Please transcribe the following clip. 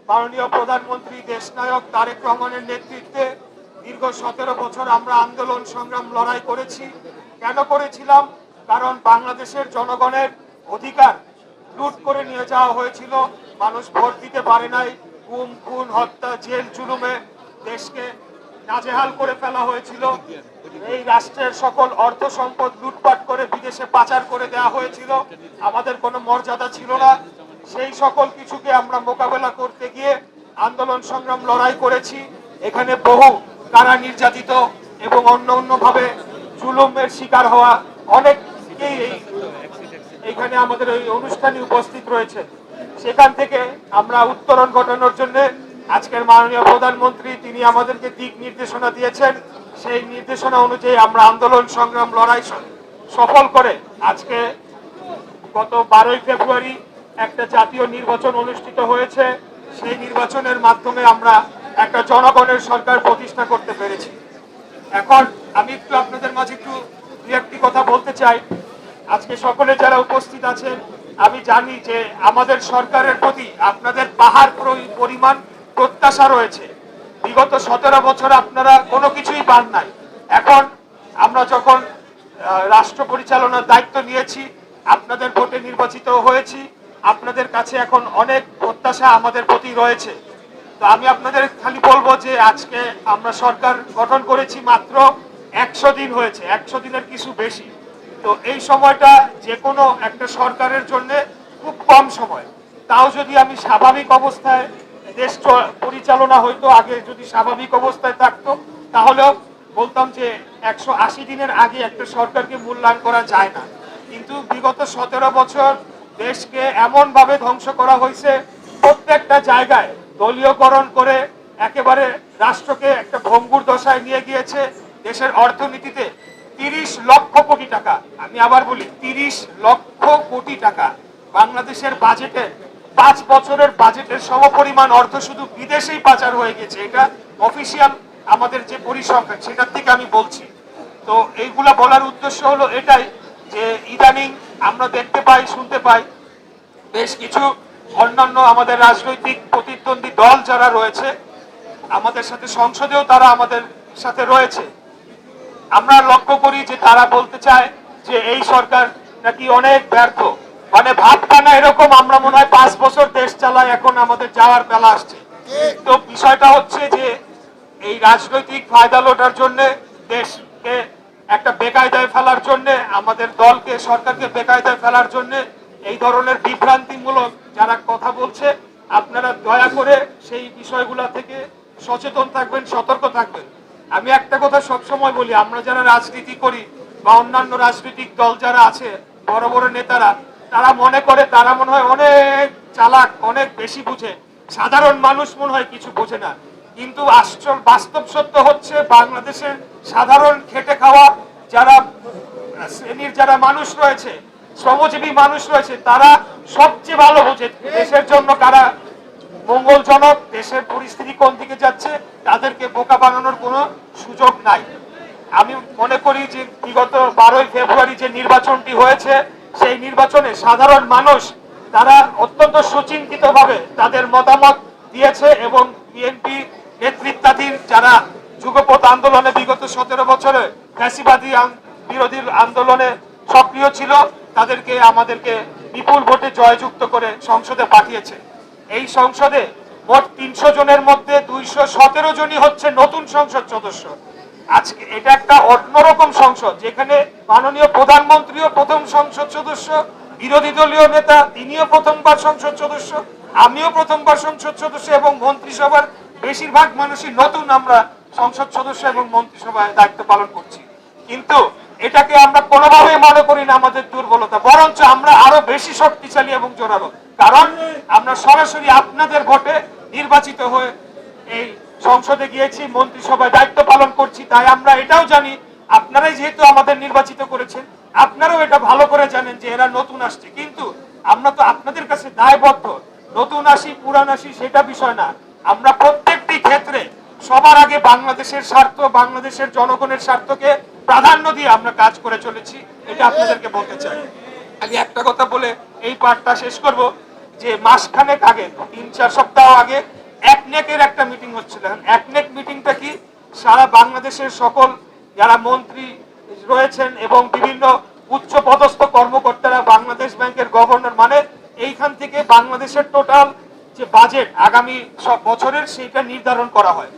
মাননীয় প্রধানমন্ত্রী দেশনায়ক তারেক রহমানের নেতৃত্বে দীর্ঘ 17 বছর আমরা আন্দোলন সংগ্রাম লড়াই করেছি। কেন করেছিলাম? কারণ বাংলাদেশের জনগণের অধিকার লুট করে নিয়ে যাওয়া হয়েছিল। মানুষ ভোট দিতে পারে নাই। গুম, খুন, হত্যা, জেল জুলুমে দেশকে নাজেহাল করে ফেলা হয়েছিল। এই রাষ্ট্রের সকল অর্থ সম্পদ লুটপাট করে বিদেশে পাচার করে দেওয়া হয়েছিল। আমাদের কোনো মর্যাদা ছিল না। সেই সকল কিছুকে আমরা মোকাবেলা করতে গিয়ে আন্দোলন সংগ্রাম লড়াই করেছি। এখানে বহু কারা নির্যাতিত এবং অন্যান্যভাবে জুলুমের শিকার হওয়া অনেকেই এখানে আমাদের এই অনুষ্ঠানে উপস্থিত রয়েছে। সেখান থেকে আমরা উত্তরণ ঘটানোর জন্য আজকের মাননীয় প্রধানমন্ত্রী তিনি আমাদেরকে দিক নির্দেশনা দিয়েছেন। সেই নির্দেশনা অনুযায়ী আমরা আন্দোলন সংগ্রাম লড়াই সফল করে আজকে গত 12ই ফেব্রুয়ারি একটা জাতীয় নির্বাচন অনুষ্ঠিত হয়েছে। সেই নির্বাচনের মাধ্যমে আমরা একটা জনগণের সরকার প্রতিষ্ঠা করতে পেরেছি। এখন আমি একটু আপনাদের মাঝে একটু দু একটি কথা বলতে চাই। আজকে সকলে যারা উপস্থিত আছেন, আমি জানি যে আমাদের সরকারের প্রতি আপনাদের পাহাড় পরিমাণ প্রত্যাশা রয়েছে। বিগত 17 বছর আপনারা কোনো কিছুই পান নাই। এখন আমরা যখন রাষ্ট্র পরিচালনার দায়িত্ব নিয়েছি, আপনাদের ভোটে নির্বাচিত হয়েছি, আপনাদের কাছে এখন অনেক প্রত্যাশা আমাদের প্রতি রয়েছে। তো আমি আপনাদের খালি বলবো যে আজকে আমরা সরকার গঠন করেছি মাত্র 100 দিন হয়েছে, 100 দিনের কিছু বেশি। তো এই সময়টা যে কোনো একটা সরকারের জন্য খুব কম সময়। তাও যদি আমি স্বাভাবিক অবস্থায় দেশ পরিচালনা হইতো, আগে যদি স্বাভাবিক অবস্থায় থাকতো, তাহলেও বলতাম যে 180 দিনের আগে একটা সরকারকে মূল্যায়ন করা যায় না। কিন্তু বিগত 17 বছর দেশকে এমন ভাবে ধ্বংস করা হয়েছে, প্রত্যেকটা জায়গায় দলীয়করণ করে একেবারে রাষ্ট্রকে একটা ভঙ্গুর দশায় নিয়ে গিয়েছে। দেশের অর্থনীতিতে 30 লক্ষ কোটি টাকা, আমি আবার বলি 30 লক্ষ কোটি টাকা বাংলাদেশের বাজেটে 5 বছরের বাজেটের সমপরিমাণ অর্থ শুধু বিদেশেই পাচার হয়ে গেছে। এটা অফিসিয়াল আমাদের যে পরিসংখ্যান সেটার থেকে আমি বলছি। তো এইগুলা বলার উদ্দেশ্য হলো এটাই যে ইদানিং আমরা দেখতে পাই, শুনতে পাই বেশ কিছু অন্যান্য আমাদের রাজনৈতিক প্রতিদ্বন্দ্বী দল যারা রয়েছে আমাদের সাথে, সংসদেও তারা আমাদের সাথে রয়েছে। আমরা লক্ষ্য করি যে তারা বলতে চায় যে এই সরকার নাকি অনেক ব্যর্থ, মানে ভাবটা না এরকম আমরা মনে হয় 5 বছর দেশ চালাই, এখন আমাদের যাওয়ার বেলা আসছে। তো বিষয়টা হচ্ছে যে এই রাজনৈতিক ফায়দা লোটার জন্য, দেশকে একটা বেকায়দায় ফেলার জন্য, আমাদের দলকে সরকারকে বেকায়দায় ফেলার জন্য এই ধরনের বিভ্রান্তিমূলক যারা কথা বলছে, আপনারা দয়া করে সেই বিষয়গুলা থেকে সচেতন থাকবেন, সতর্ক থাকবেন। আমি একটা কথা সবসময় বলি, আমরা যারা রাজনীতি করি বা অন্যান্য রাজনৈতিক দল যারা আছে, বড় বড় নেতারা, তারা মনে করে তারা মনে হয় অনেক চালাক, অনেক বেশি বুঝে, সাধারণ মানুষ মনে হয় কিছু বোঝে না। কিন্তু আসল বাস্তব সত্য হচ্ছে বাংলাদেশের সাধারণ খেটে খাওয়া যারা শ্রেণীর যারা মানুষ রয়েছে, শ্রমজীবী মানুষ রয়েছে, তারা সবচেয়ে ভালো বোঝে দেশের জন্য কারা মঙ্গলজনক, দেশের পরিস্থিতি কোন দিকে যাচ্ছে, তাদেরকে বোকা বানানোর কোনো সুযোগ নাই। আমি মনে করি যে বিগত 12ই ফেব্রুয়ারি যে নির্বাচনটি হয়েছে, সেই নির্বাচনে সাধারণ মানুষ তারা অত্যন্ত সুচিন্তিত ভাবে তাদের মতামত দিয়েছে এবং বিএনপি নেতৃত্বাধীন যারা যুগপৎ আন্দোলনে বিগত 17 বছরে ফ্যাসিবাদী বিরোধী আন্দোলনে সক্রিয় ছিল, তাদেরকে আমাদেরকে বিপুল ভোটে জয়যুক্ত করে সংসদে পাঠিয়েছে। এই সংসদে মোট 300 জনের মধ্যে 217 জনই হচ্ছে নতুন সংসদ সদস্য। আজকে এটা একটা অন্যরকম সংসদ, যেখানে মাননীয় প্রধানমন্ত্রীও প্রথম সংসদ সদস্য, বিরোধী দলীয় নেতা তিনিও প্রথমবার সংসদ সদস্য, আমিও প্রথমবার সংসদ সদস্য, এবং মন্ত্রিসভার বেশিরভাগ মানুষই নতুন আমরা সংসদ সদস্য এবং মন্ত্রিসভায় দায়িত্ব পালন করছি। কিন্তু এটাকে আমরা কোনোভাবেই মনে করি না আমাদের দুর্বলতা, বরঞ্চ আমরা আরো বেশি শক্তিশালী এবং জোরালো। কারণ আমরা সরাসরি আপনাদের ভোটে নির্বাচিত হয়ে এই সংসদে গিয়েছি, মন্ত্রিসভায় দায়িত্ব পালন করছি। তাই আমরা এটাও জানি, আপনারাই যেহেতু আমাদের নির্বাচিত করেছেন, আপনারাও এটা ভালো করে জানেন যে এরা নতুন আসছে। কিন্তু আমরা তো আপনাদের কাছে দায়বদ্ধ, নতুন আসি পুরান আসি সেটা বিষয় না, আমরা প্রত্যেকটি ক্ষেত্রে সবার আগে বাংলাদেশের স্বার্থ, বাংলাদেশের জনগণের স্বার্থকে প্রাধান্য দিয়ে আমরা কাজ করে চলেছি। এটা আপনাদেরকে বলতে চাই। আমি একটা কথা বলে এই পাঠটা শেষ করব। যে মাসখানেক আগে 3-4 সপ্তাহ আগে একনেকের একটা মিটিং হচ্ছিল। একনেক মিটিংটা কি, সারা বাংলাদেশের সকল যারা মন্ত্রী রয়েছেন এবং বিভিন্ন উচ্চ পদস্থ কর্মকর্তারা, বাংলাদেশ ব্যাংকের গভর্নর, মানে এইখান থেকে বাংলাদেশের টোটাল যে বাজেট আগামী সব বছরের সেইটা নির্ধারণ করা হয়।